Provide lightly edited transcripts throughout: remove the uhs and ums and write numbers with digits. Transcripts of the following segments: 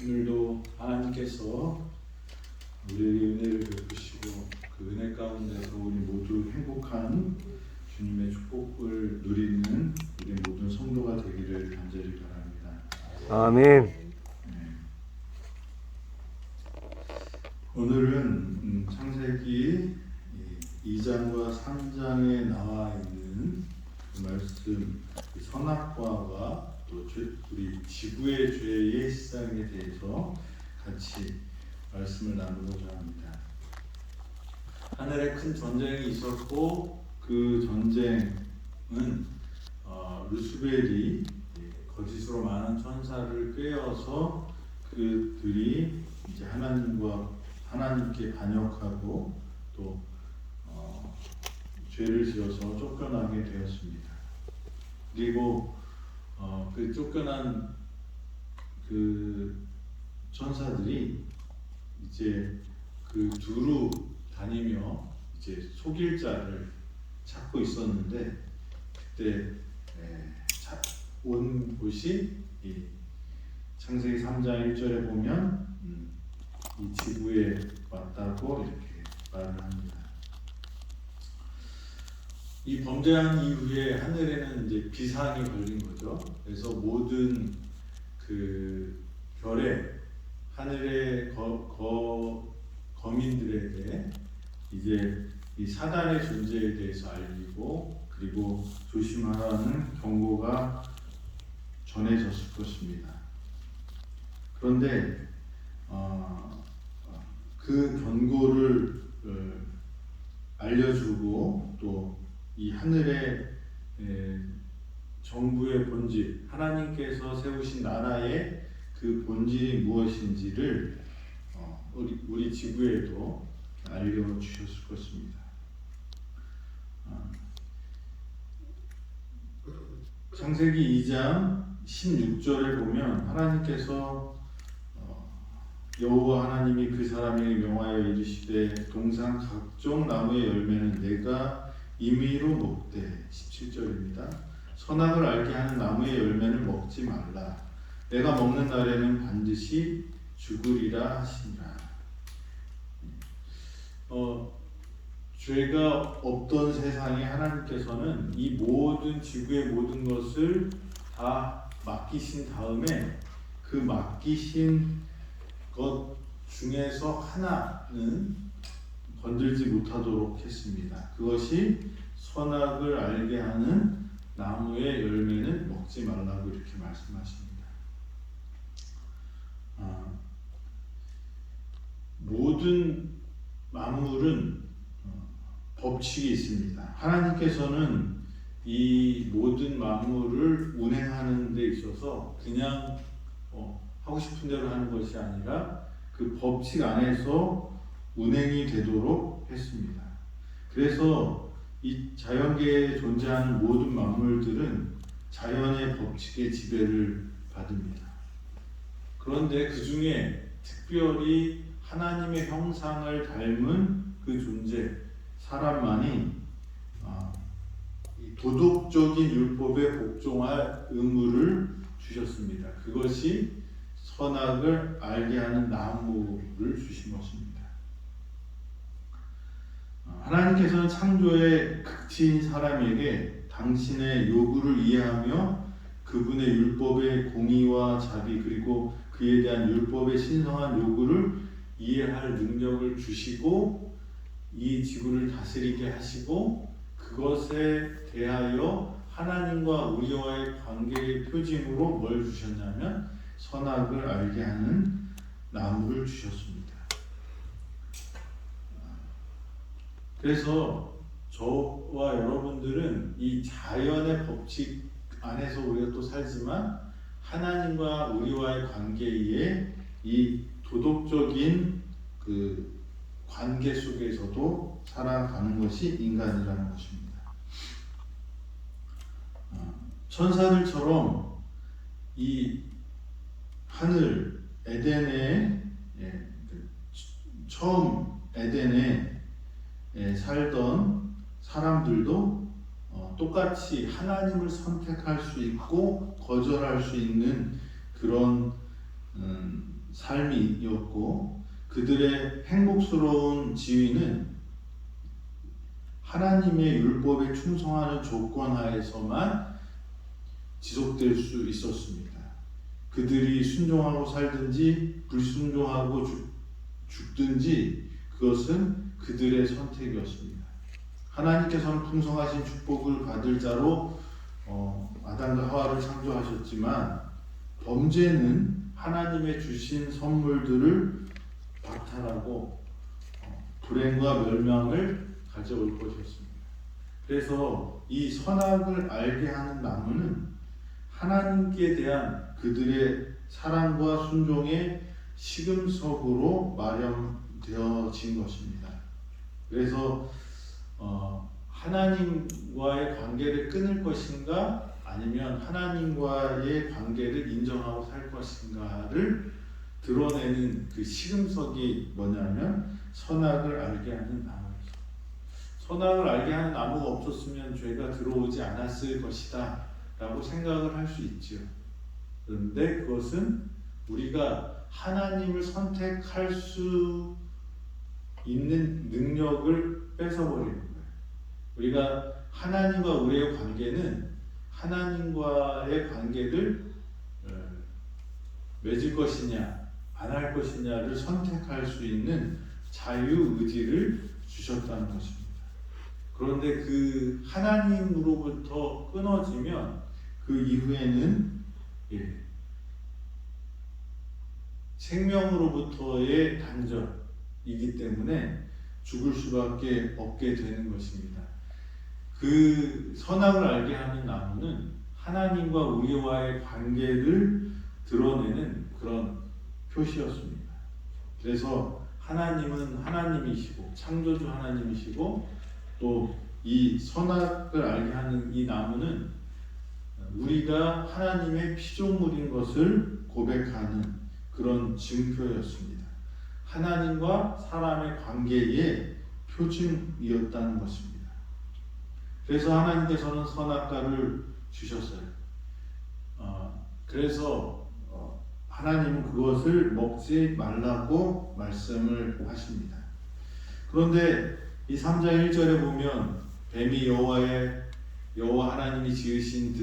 오늘도 하나님께서 우리에게 은혜를 베푸시고 그 은혜 가운데서 우리 모두 행복한 주님의 축복을 누리는 우리 모든 성도가 되기를 간절히 바랍니다. 아멘. 오늘은 창세기 2장과 3장에 나와 있는 그 말씀, 선악과와 또 우리 지구의 죄의 시작에 대해서 같이 말씀을 나누고자 합니다. 하늘에 큰 전쟁이 있었고 그 전쟁은 루스벨이 거짓으로 많은 천사를 꾀어서 그들이 이제 하나님께 반역하고 또 죄를 지어서 쫓겨나게 되었습니다. 그리고 그 쫓겨난 그 천사들이 이제 그 두루 다니며 이제 속일 자를 찾고 있었는데 그때 온 곳이 이 창세기 3장 1절에 보면 이 지구에 왔다고 이렇게 말을 합니다. 이 범죄한 이후에 하늘에는 이제 비상이 걸린 거죠. 그래서 모든 그 별에 하늘의 거민들에게 이제 이 사단의 존재에 대해서 알리고 그리고 조심하라는 경고가 전해졌을 것입니다. 그런데 그 경고를 알려주고 또 이 하늘의 정부의 본질, 하나님께서 세우신 나라의 그 본질이 무엇인지를 우리 지구에도 알려주셨을 것입니다. 창세기 2장 16절에 보면 하나님께서 여호와 하나님이 그 사람에게 명하여 이르시되 동산 각종 나무의 열매는 내가 임의로 먹되 17절입니다. 선악을 알게 하는 나무의 열매는 먹지 말라. 내가 먹는 날에는 반드시 죽으리라 하시니라. 죄가 없던 세상에 하나님께서는 이 모든 지구의 모든 것을 다 맡기신 다음에 그 맡기신 것 중에서 하나는 건들지 못하도록 했습니다. 그것이 선악을 알게 하는 나무의 열매는 먹지 말라고 이렇게 말씀하십니다. 모든 만물은 법칙이 있습니다. 하나님께서는 이 모든 만물을 운행하는 데 있어서 그냥 하고 싶은 대로 하는 것이 아니라 그 법칙 안에서 운행이 되도록 했습니다. 그래서 이 자연계에 존재하는 모든 만물들은 자연의 법칙의 지배를 받습니다. 그런데 그 중에 특별히 하나님의 형상을 닮은 그 존재, 사람만이 도덕적인 율법에 복종할 의무를 주셨습니다. 그것이 선악을 알게 하는 나무를 주신 것입니다. 하나님께서는 창조의 극치인 사람에게 당신의 요구를 이해하며 그분의 율법의 공의와 자비 그리고 그에 대한 율법의 신성한 요구를 이해할 능력을 주시고 이 지구를 다스리게 하시고 그것에 대하여 하나님과 우리와의 관계의 표징으로 뭘 주셨냐면 선악을 알게 하는 나무를 주셨습니다. 그래서 저와 여러분들은 이 자연의 법칙 안에서 우리가 또 살지만 하나님과 우리와의 관계에 이 도덕적인 그 관계 속에서도 살아가는 것이 인간이라는 것입니다. 천사들처럼 이 하늘 에덴에 처음 에덴에 살던 사람들도 똑같이 하나님을 선택할 수 있고 거절할 수 있는 그런 삶이었고 그들의 행복스러운 지위는 하나님의 율법에 충성하는 조건 하에서만 지속될 수 있었습니다. 그들이 순종하고 살든지 불순종하고 죽든지 그것은 그들의 선택이었습니다. 하나님께서는 풍성하신 축복을 받을 자로 아담과 하와를 창조하셨지만 범죄는 하나님의 주신 선물들을 박탈하고 불행과 멸망을 가져올 것이었습니다. 그래서 이 선악을 알게 하는 나무는 하나님께 대한 그들의 사랑과 순종의 시금석으로 마련되어진 것입니다. 그래서 하나님과의 관계를 끊을 것인가 아니면 하나님과의 관계를 인정하고 살 것인가를 드러내는 그 시금석이 뭐냐면 선악을 알게 하는 나무죠. 선악을 알게 하는 나무가 없었으면 죄가 들어오지 않았을 것이다 라고 생각을 할 수 있지요. 그런데 그것은 우리가 하나님을 선택할 수 있는 능력을 뺏어버리는 거예요. 우리가 하나님과 우리의 관계는 하나님과의 관계를 맺을 것이냐 안 할 것이냐를 선택할 수 있는 자유의지를 주셨다는 것입니다. 그런데 그 하나님으로부터 끊어지면 그 이후에는 생명으로부터의 단절이기 때문에 죽을 수밖에 없게 되는 것입니다. 그 선악을 알게 하는 나무는 하나님과 우리와의 관계를 드러내는 그런 표시였습니다. 그래서 하나님은 하나님이시고 창조주 하나님이시고 또 이 선악을 알게 하는 이 나무는 우리가 하나님의 피조물인 것을 고백하는 그런 증표였습니다. 하나님과 사람의 관계의 표징이었다는 것입니다. 그래서 하나님께서는 선악과를 주셨어요. 그래서 하나님은 그것을 먹지 말라고 말씀을 하십니다. 그런데 이 3장 1절에 보면 뱀이 여호와 하나님이 지으신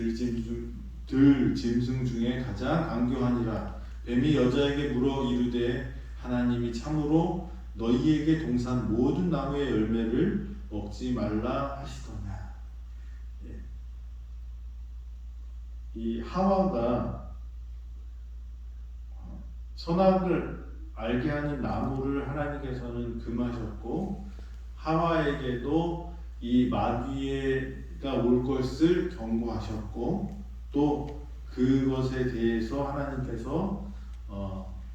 들짐승 중에 가장 강교하니라. 뱀이 여자에게 물어 이르되 하나님이 참으로 너희에게 동산 모든 나무의 열매를 먹지 말라 하시더냐. 이 하와가 선악을 알게 하는 나무를 하나님께서는 금하셨고 하와에게도 이 마귀가 올 것을 경고하셨고 또 그것에 대해서 하나님께서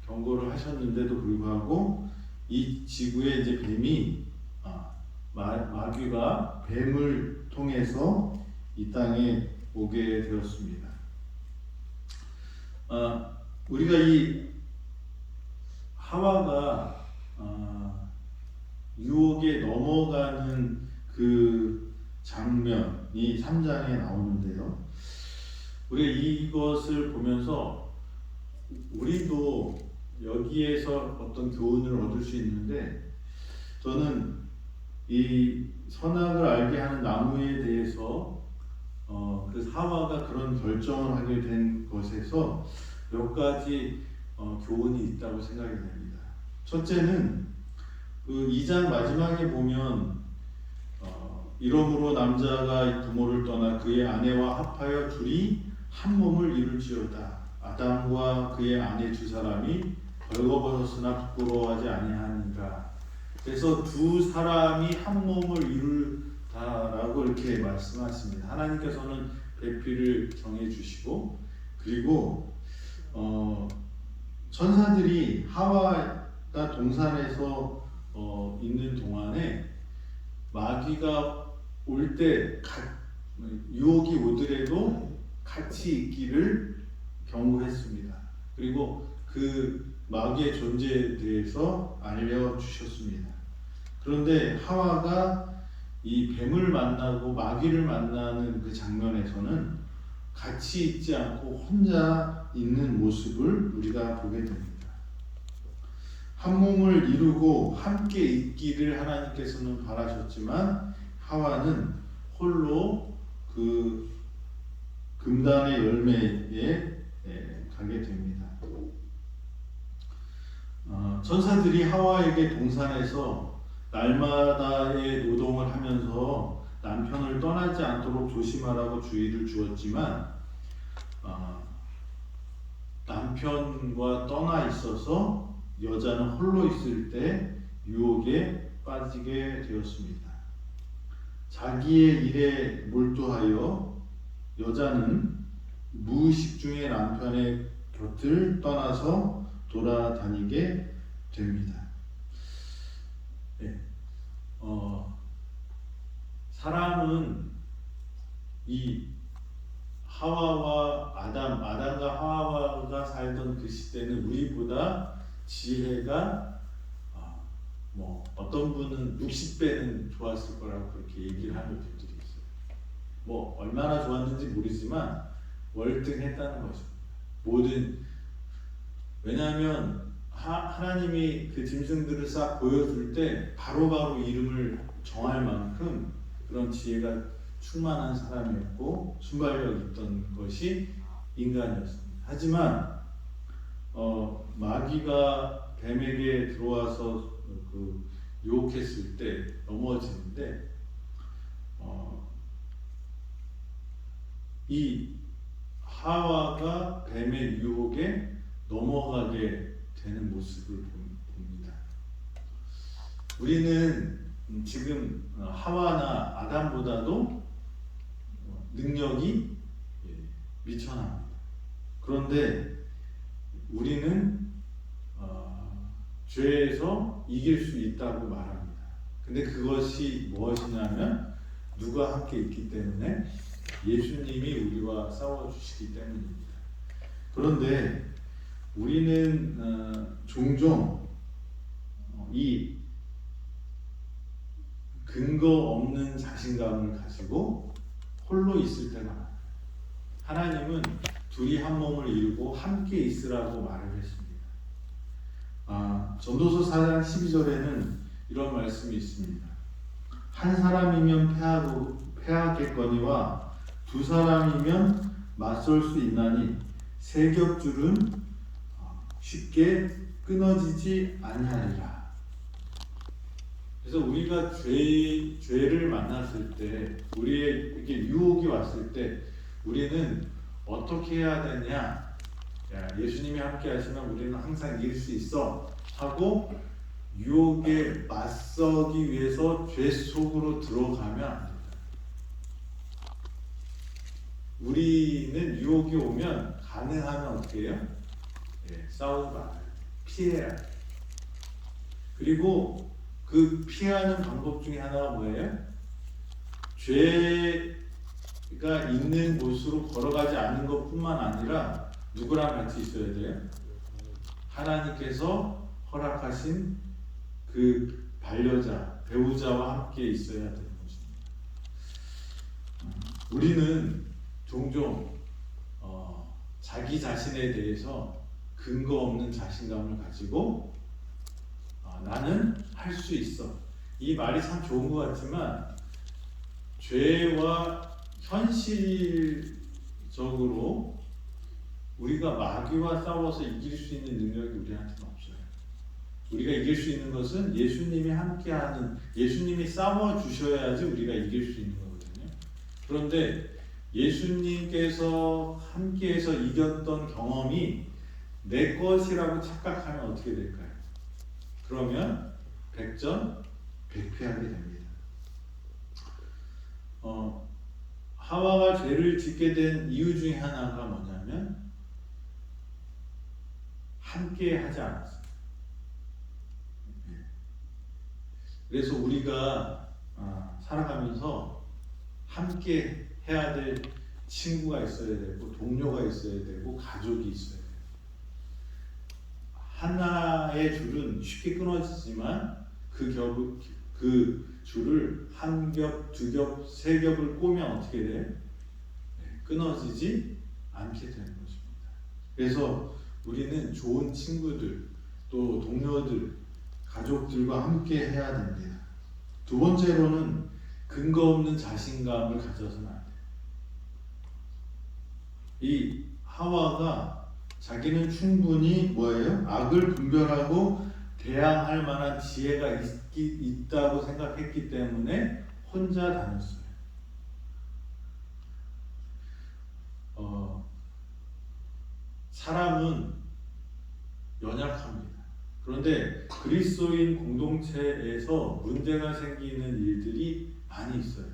경고를 하셨는데도 불구하고 이 지구에 이제 뱀이 마귀가 뱀을 통해서 이 땅에 오게 되었습니다. 우리가 이 하와가 유혹에 넘어가는 그 장면이 3장에 나오는데요. 우리가 이것을 보면서 우리도 여기에서 어떤 교훈을 얻을 수 있는데 저는 이 선악을 알게 하는 나무에 대해서 그 하와가 그런 결정을 하게 된 것에서 몇 가지 교훈이 있다고 생각이 됩니다. 첫째는 그 2장 마지막에 보면 이러므로 남자가 부모를 떠나 그의 아내와 합하여 둘이 한 몸을 이룰지어다. 아담과 그의 아내 두 사람이 벌거벗었으나 부끄러워하지 아니하니라. 그래서 두 사람이 한 몸을 이룰다라고 이렇게 말씀하십니다. 하나님께서는 배필을 정해주시고 그리고 천사들이 하와가 동산에서 있는 동안에 마귀가 올 때 유혹이 오더라도 같이 있기를 경고했습니다. 그리고 그 마귀의 존재에 대해서 알려주셨습니다. 그런데 하와가 이 뱀을 만나고 마귀를 만나는 그 장면에서는 같이 있지 않고 혼자 있는 모습을 우리가 보게 됩니다. 한 몸을 이루고 함께 있기를 하나님께서는 바라셨지만 하와는 홀로 그 금단의 열매에 가게 됩니다. 천사들이 하와에게 동산에서 날마다의 노동을 하면서 남편을 떠나지 않도록 조심하라고 주의를 주었지만 남편과 떠나 있어서 여자는 홀로 있을 때 유혹에 빠지게 되었습니다. 자기의 일에 몰두하여 여자는 무의식 중에 남편의 곁을 떠나서 돌아다니게 됩니다. 네. 사람은 이 하와와 아담과 하와가 살던 그 시대는 우리보다 지혜가 어떤 분은 60배는 좋았을 거라고 그렇게 얘기를 하는 분들이 있어요. 얼마나 좋았는지 모르지만 월등했다는 것입니다. 왜냐하면 하나님이 그 짐승들을 싹 보여줄 때 바로바로 이름을 정할 만큼 그런 지혜가 충만한 사람이었고 순발력이 있던 것이 인간이었습니다. 하지만 마귀가 뱀에게 들어와서 유혹했을 때 넘어지는데 이 하와가 뱀의 유혹에 넘어가게 되는 모습을 봅니다. 우리는 지금 하와나 아담보다도 능력이 미천합니다. 그런데 우리는 죄에서 이길 수 있다고 말합니다. 근데 그것이 무엇이냐면 누가 함께 있기 때문에 예수님이 우리와 싸워주시기 때문입니다. 그런데 우리는 종종 이 근거 없는 자신감을 가지고 홀로 있을 때가 많아요. 하나님은 둘이 한 몸을 이루고 함께 있으라고 말을 했습니다. 전도서 4장 12절에는 이런 말씀이 있습니다. 한 사람이면 패하겠거니와 두 사람이면 맞설 수 있나니 세 겹줄은 쉽게 끊어지지 아니하리라. 그래서 우리가 죄를 만났을 때, 우리에게 유혹이 왔을 때 우리는 어떻게 해야 되냐? 예수님이 함께 하시면 우리는 항상 이길 수 있어 하고 유혹에 맞서기 위해서 죄 속으로 들어가면 안 된다. 우리는 유혹이 오면 가능하면 어떻게 해요? 싸우지 말아요. 피해야 돼요. 그리고 그 피하는 방법 중에 하나가 뭐예요? 죄가 있는 곳으로 걸어가지 않는 것뿐만 아니라 누구랑 같이 있어야 돼요? 하나님께서 허락하신 그 반려자, 배우자와 함께 있어야 되는 것입니다. 우리는 종종 자기 자신에 대해서 근거 없는 자신감을 가지고 나는 할 수 있어. 이 말이 참 좋은 것 같지만 죄와 현실적으로 우리가 마귀와 싸워서 이길 수 있는 능력이 우리한테는 없어요. 우리가 이길 수 있는 것은 예수님이 함께하는, 예수님이 싸워주셔야지 우리가 이길 수 있는 거거든요. 그런데 예수님께서 함께해서 이겼던 경험이 내 것이라고 착각하면 어떻게 될까요? 그러면 백전백패하게 됩니다. 하와가 죄를 짓게 된 이유 중에 하나가 뭐냐면 함께 하지 않았어요. 그래서 우리가 살아가면서 함께 해야 될 친구가 있어야 되고 동료가 있어야 되고 가족이 있어야 돼요. 하나의 줄은 쉽게 끊어지지만 그 줄을 한 겹, 두 겹, 세 겹을 꼬면 어떻게 돼요? 끊어지지 않게 되는 것입니다. 그래서 우리는 좋은 친구들, 또 동료들, 가족들과 함께 해야 됩니다. 두 번째로는 근거 없는 자신감을 가져서는 안 돼요. 이 하와가 자기는 충분히 뭐예요? 악을 분별하고 대항할 만한 지혜가 있다고 생각했기 때문에 혼자 다녔어요. 사람은 연약합니다. 그런데 그리스도인 공동체에서 문제가 생기는 일들이 많이 있어요.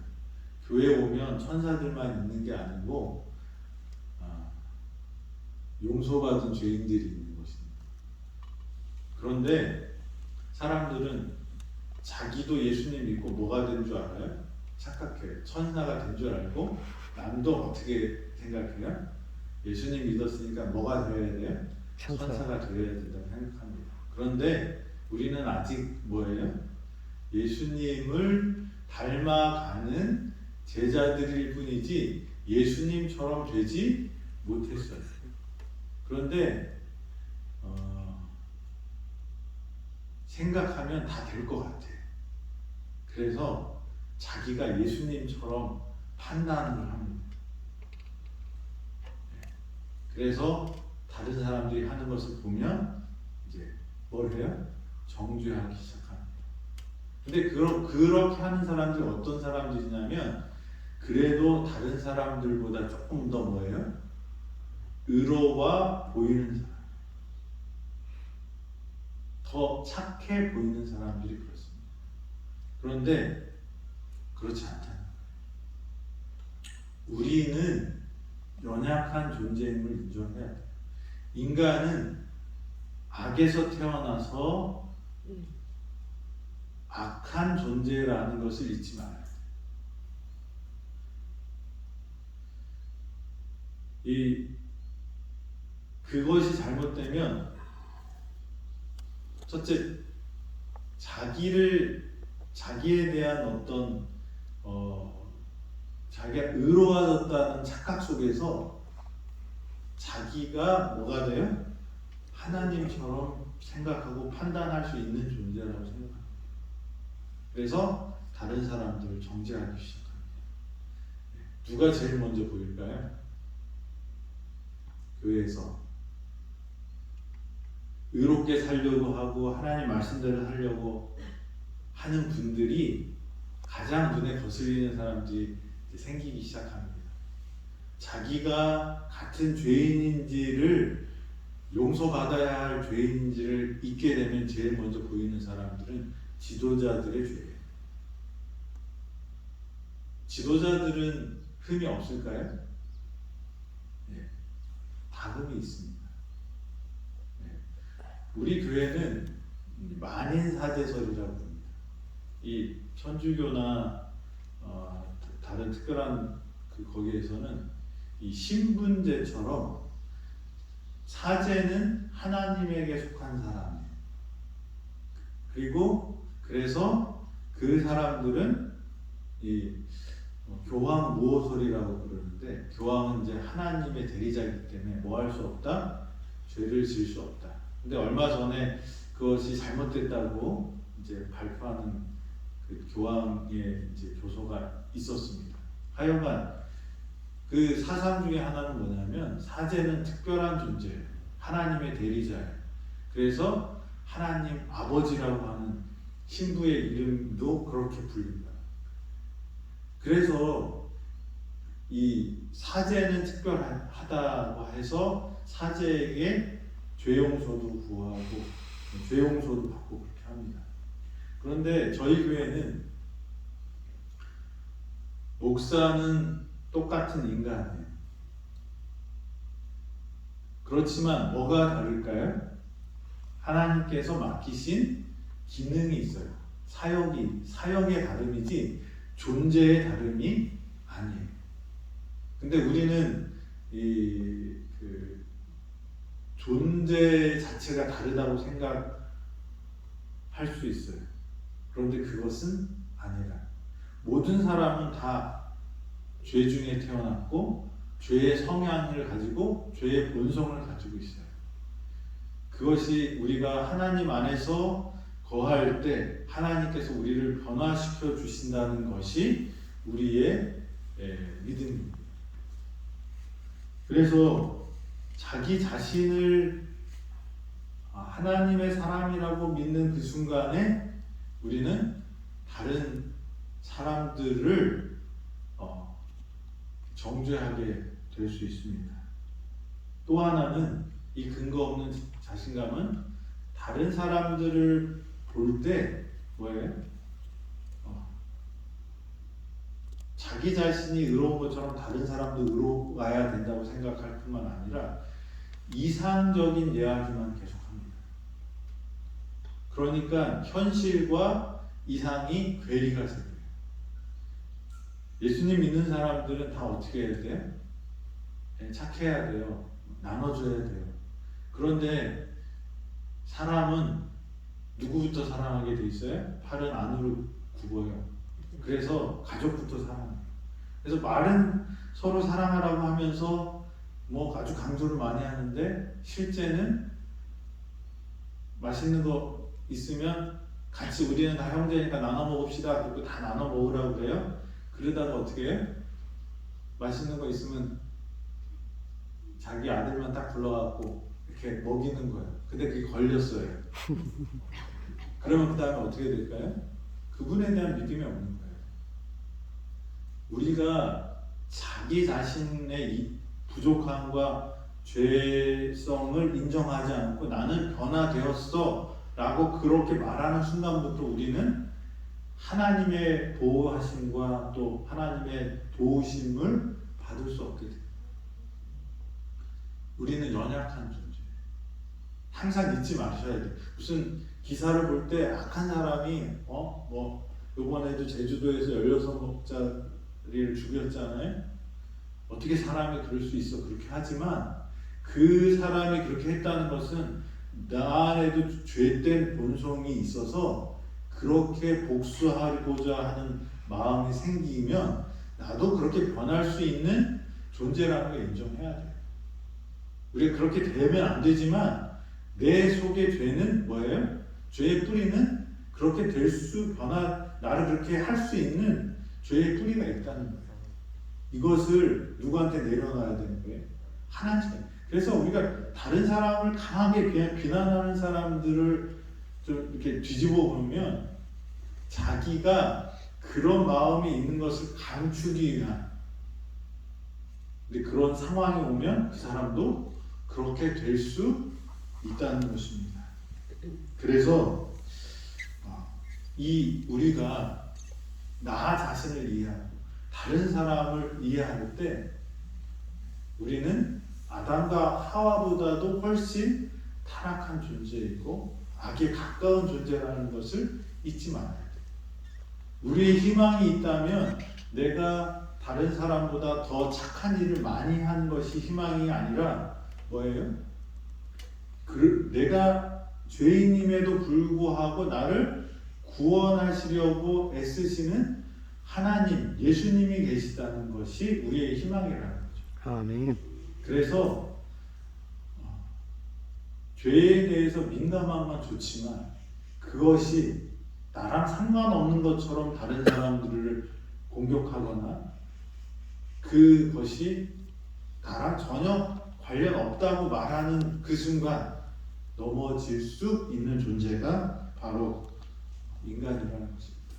교회 오면 천사들만 있는 게 아니고 용서받은 죄인들이 있는 것입니다. 그런데 사람들은 자기도 예수님 믿고 뭐가 된 줄 알아요? 착각해요. 천사가 된 줄 알고 남도 어떻게 생각해요? 예수님 믿었으니까 뭐가 되어야 돼요? 천사가 되어야 된다고 생각합니다. 그런데 우리는 아직 뭐예요? 예수님을 닮아가는 제자들일 뿐이지 예수님처럼 되지 못했어요. 그런데 생각하면 다 될 것 같아요. 그래서 자기가 예수님처럼 판단을 합니다. 그래서 다른 사람들이 하는 것을 보면 이제 뭘 해요? 정죄하기 시작합니다. 근데 그렇게 하는 사람들이 어떤 사람들이냐면 그래도 다른 사람들보다 조금 더 뭐예요? 의로워 보이는 사람, 더 착해 보이는 사람들이 그렇습니다. 그런데 그렇지 않다는 거예요. 우리는 연약한 존재임을 인정해야 돼요. 인간은 악에서 태어나서 악한 존재라는 것을 잊지 말아야 돼요. 그것이 잘못되면 첫째, 자기에 대한 어떤 자기가 의로워졌다는 착각 속에서 자기가 뭐가 돼요? 하나님처럼 생각하고 판단할 수 있는 존재라고 생각합니다. 그래서 다른 사람들을 정죄하기 시작합니다. 누가 제일 먼저 보일까요? 교회에서 의롭게 살려고 하고 하나님 말씀대로 하려고 하는 분들이 가장 눈에 거슬리는 사람들이 생기기 시작합니다. 자기가 같은 죄인인지를 용서받아야 할 죄인인지를 잊게 되면 제일 먼저 보이는 사람들은 지도자들의 죄예요. 지도자들은 흠이 없을까요? 네, 다 흠이 있습니다. 네. 우리 교회는 만인사제설이라고 합니다. 이 천주교나 다른 특별한 거기에서는 이 신분제처럼 사제는 하나님에게 속한 사람이에요. 그리고 그래서 그 사람들은 이 교황 무호설이라고 부르는데, 교황은 이제 하나님의 대리자이기 때문에 뭐 할 수 없다? 죄를 지을 수 없다. 근데 얼마 전에 그것이 잘못됐다고 이제 발표하는 그 교황의 이제 교서가 있었습니다. 하여간 그 사상 중에 하나는 뭐냐면 사제는 특별한 존재예요. 하나님의 대리자예요. 그래서 하나님 아버지라고 하는 신부의 이름도 그렇게 불립니다. 그래서 이 사제는 특별하다고 해서 사제에게 죄용서도 구하고 죄용서도 받고 그렇게 합니다. 그런데 저희 교회는 목사는 똑같은 인간이에요. 그렇지만 뭐가 다를까요? 하나님께서 맡기신 기능이 있어요. 사역의 다름이지 존재의 다름이 아니에요. 근데 우리는 그 존재 자체가 다르다고 생각할 수 있어요. 그런데 그것은 아니라 모든 사람은 다 죄 중에 태어났고 죄의 성향을 가지고 죄의 본성을 가지고 있어요. 그것이 우리가 하나님 안에서 거할 때 하나님께서 우리를 변화시켜 주신다는 것이 우리의 믿음입니다. 그래서 자기 자신을 하나님의 사람이라고 믿는 그 순간에 우리는 다른 사람들을 정죄하게 될 수 있습니다. 또 하나는 이 근거 없는 자신감은 다른 사람들을 볼 때 뭐예요? 자기 자신이 의로운 것처럼 다른 사람도 의로워야 된다고 생각할 뿐만 아니라 이상적인 이야기만 계속합니다. 그러니까 현실과 이상이 괴리가 생겨요. 예수님 믿는 사람들은 다 어떻게 해야 돼요? 착해야 돼요. 나눠줘야 돼요. 그런데 사람은 누구부터 사랑하게 돼 있어요? 팔은 안으로 굽어요. 그래서 가족부터 사랑해요. 그래서 말은 서로 사랑하라고 하면서 뭐 아주 강조를 많이 하는데 실제는 맛있는 거 있으면 같이 우리는 다 형제니까 나눠 먹읍시다. 그리고 다 나눠 먹으라고 그래요. 그러다가 어떻게 해요? 맛있는 거 있으면 자기 아들만 딱 불러갖고 이렇게 먹이는 거예요. 근데 그게 걸렸어요. 그러면 그 다음에 어떻게 될까요? 그분에 대한 믿음이 없는 거예요. 우리가 자기 자신의 이 부족함과 죄성을 인정하지 않고 나는 변화되었어 라고 그렇게 말하는 순간부터 우리는 하나님의 보호하심과 또 하나님의 도우심을 받을 수 없게 됩니다. 우리는 연약한 존재. 항상 잊지 마셔야 돼요. 무슨 기사를 볼 때 악한 사람이 이번에도 제주도에서 16먹자리를 죽였잖아요. 어떻게 사람이 그럴 수 있어? 그렇게 하지만 그 사람이 그렇게 했다는 것은 나 안에도 죄된 본성이 있어서 그렇게 복수하고자 하는 마음이 생기면 나도 그렇게 변할 수 있는 존재라는 걸 인정해야 돼요. 우리가 그렇게 되면 안 되지만 내 속의 죄는 뭐예요? 죄의 뿌리는 그렇게 나를 그렇게 할 수 있는 죄의 뿌리가 있다는 거예요. 이것을 누구한테 내려놔야 되는 거예요? 하나님께. 그래서 우리가 다른 사람을 강하게 비난하는 사람들을 좀 이렇게 뒤집어 보면 자기가 그런 마음이 있는 것을 감추기 위한, 근데 그런 상황이 오면 그 사람도 그렇게 될 수 있다는 것입니다. 그래서 우리가 나 자신을 이해하고 다른 사람을 이해할 때 우리는 아담과 하와보다도 훨씬 타락한 존재이고 악에 가까운 존재라는 것을 잊지 말아야 돼요. 우리의 희망이 있다면 내가 다른 사람보다 더 착한 일을 많이 한 것이 희망이 아니라 뭐예요? 내가 죄인임에도 불구하고 나를 구원하시려고 애쓰시는 하나님, 예수님이 계시다는 것이 우리의 희망이라는 거죠. 아멘. 그래서 죄에 대해서 민감한 건 좋지만 그것이 나랑 상관없는 것처럼 다른 사람들을 공격하거나 그것이 나랑 전혀 관련 없다고 말하는 그 순간 넘어질 수 있는 존재가 바로 인간이라는 것입니다.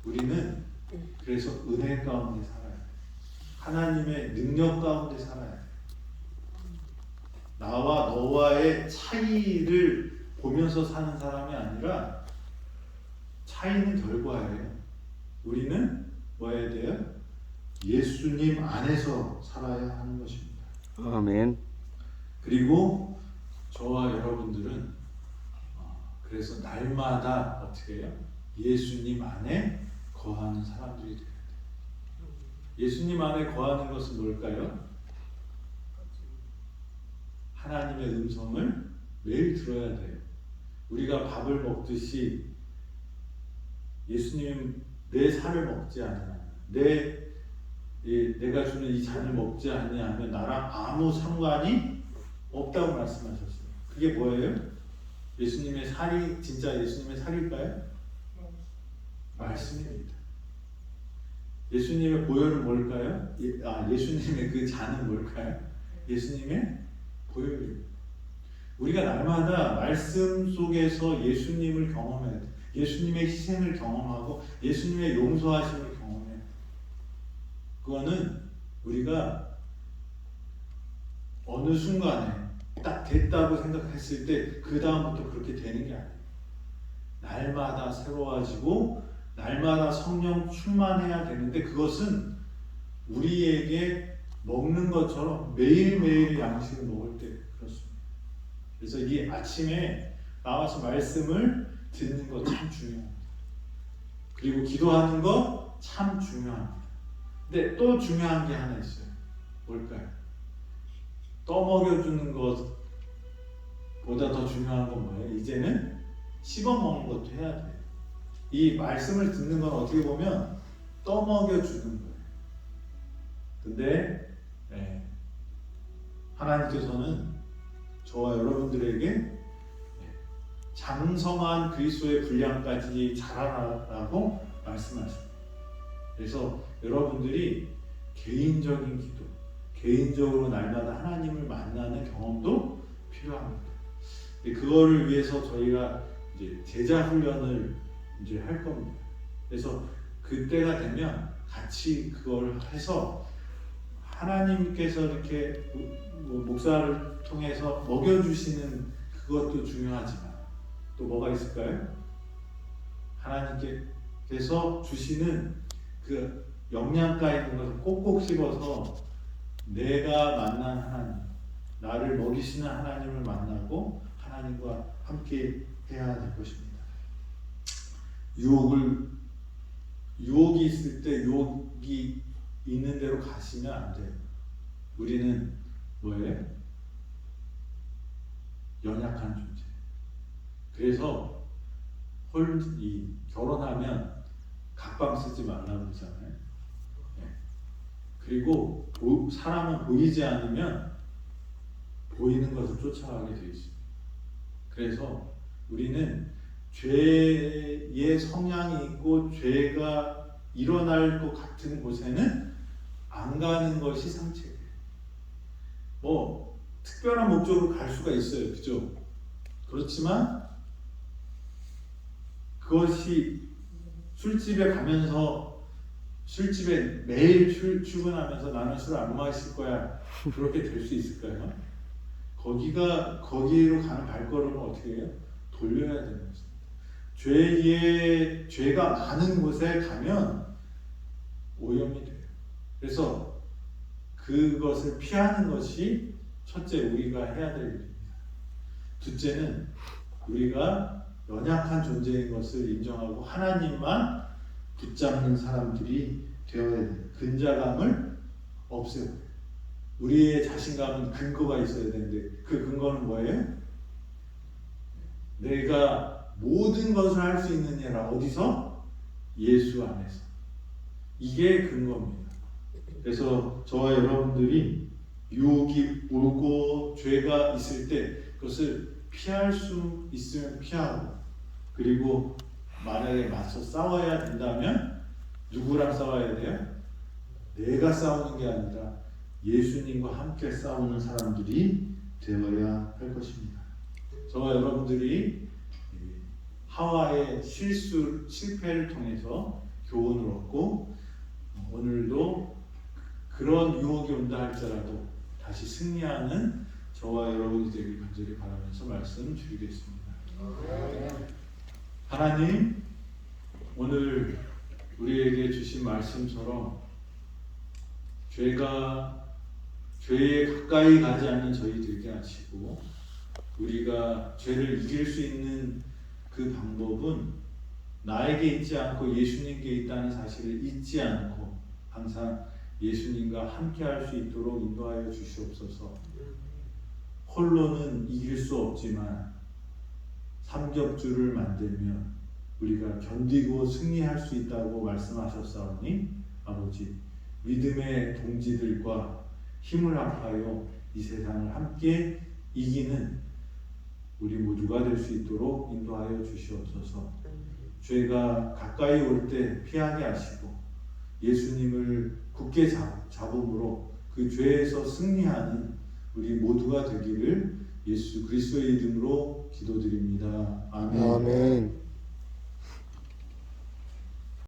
우리는 그래서 은혜 가운데 살아야 돼요. 하나님의 능력 가운데 살아야 돼요. 나와 너와의 차이를 보면서 사는 사람이 아니라 차이는 결과예요. 우리는 뭐 해야 돼요? 예수님 안에서 살아야 하는 것입니다. 아멘. 그리고 저와 여러분들은 그래서 날마다 어떻게 해요? 예수님 안에 거하는 사람들이 돼야 돼요. 예수님 안에 거하는 것은 뭘까요? 하나님의 음성을 매일 들어야 돼요. 우리가 밥을 먹듯이 예수님 내 살을 먹지 않으면 내가 주는 이 잔을 먹지 않으면 나랑 아무 상관이 없다고 말씀하셨어요. 그게 뭐예요? 예수님의 살이 진짜 예수님의 살일까요? 말씀입니다. 예수님의 보혈은 뭘까요? 예수님의 그 잔은 뭘까요? 예수님의 보혈입니다. 우리가 날마다 말씀 속에서 예수님을 경험해야 돼. 예수님의 희생을 경험하고 예수님의 용서하심을 경험해야 돼. 그거는 우리가 어느 순간에 딱 됐다고 생각했을 때 그 다음부터 그렇게 되는 게 아니에요. 날마다 새로워지고 날마다 성령 충만해야 되는데 그것은 우리에게 먹는 것처럼 매일매일 양식을 먹을 때 그렇습니다. 그래서 이 아침에 나와서 말씀을 듣는 거 참 중요합니다. 그리고 기도하는 거 참 중요합니다. 근데 또 중요한 게 하나 있어요. 뭘까요? 떠먹여주는 것보다 더 중요한 건 뭐예요? 이제는 씹어먹는 것도 해야 돼요. 이 말씀을 듣는 건 어떻게 보면 떠먹여주는 거예요. 근데 하나님께서는 저와 여러분들에게 장성한 그리스도의 분량까지 자라나라고 말씀하십니다. 그래서 여러분들이 개인적인 기도, 개인적으로 날마다 하나님을 만나는 경험도 필요합니다. 그거를 위해서 저희가 이제 제자 훈련을 이제 할 겁니다. 그래서 그때가 되면 같이 그걸 해서 하나님께서 이렇게 목사를 통해서 먹여주시는 그것도 중요하지만 또 뭐가 있을까요? 하나님께서 주시는 그 영양가 있는 것을 꼭꼭 씹어서 내가 만난 하나님, 나를 먹이시는 하나님을 만나고 하나님과 함께 해야 될 것입니다. 유혹이 있을 때 유혹이 있는 대로 가시면 안 돼요. 우리는 뭐예요? 연약한 존재. 그래서 결혼하면 각방 쓰지 말라고 그러잖아요. 그리고 사람은 보이지 않으면 보이는 것을 쫓아가게 되어 있습니다. 그래서 우리는 죄의 성향이 있고 죄가 일어날 것 같은 곳에는 안 가는 것이 상책이에요. 뭐 특별한 목적으로 갈 수가 있어요. 그죠? 그렇지만 그것이 술집에 매일 출근하면서 나는 술 안 마실 거야. 그렇게 될 수 있을까요? 거기로 가는 발걸음을 어떻게 해요? 돌려야 되는 것입니다. 죄가 많은 곳에 가면 오염이 돼요. 그래서 그것을 피하는 것이 첫째 우리가 해야 될 일입니다. 둘째는 우리가 연약한 존재인 것을 인정하고 하나님만 붙잡는 사람들이 되어야 돼요. 근자감을 없애요. 우리의 자신감은 근거가 있어야 되는데 그 근거는 뭐예요? 내가 모든 것을 할 수 있는 이라 어디서? 예수 안에서. 이게 근거입니다. 그래서 저와 여러분들이 유혹이 오고 죄가 있을 때 그것을 피할 수 있으면 피하고 그리고 만약에 맞서 싸워야 된다면 누구랑 싸워야 돼요? 내가 싸우는 게 아니라 예수님과 함께 싸우는 사람들이 되어야 할 것입니다. 저와 여러분들이 하와의 실패를 통해서 교훈을 얻고 오늘도 그런 유혹이 온다 할지라도 다시 승리하는 저와 여러분이 되길 간절히 바라면서 말씀 드리겠습니다. 하나님, 오늘 우리에게 주신 말씀처럼 죄에 가까이 가지 않는 저희 되게 하시고 우리가 죄를 이길 수 있는 그 방법은 나에게 있지 않고 예수님께 있다는 사실을 잊지 않고 항상 예수님과 함께 할 수 있도록 인도하여 주시옵소서. 홀로는 이길 수 없지만 삼겹줄을 만들면 우리가 견디고 승리할 수 있다고 말씀하셨사오니 아버지 믿음의 동지들과 힘을 합하여 이 세상을 함께 이기는 우리 모두가 될 수 있도록 인도하여 주시옵소서. 죄가 가까이 올 때 피하게 하시고 예수님을 굳게 잡음으로 그 죄에서 승리하는 우리 모두가 되기를 예수 그리스도의 이름으로 기도드립니다. 아멘. 아멘.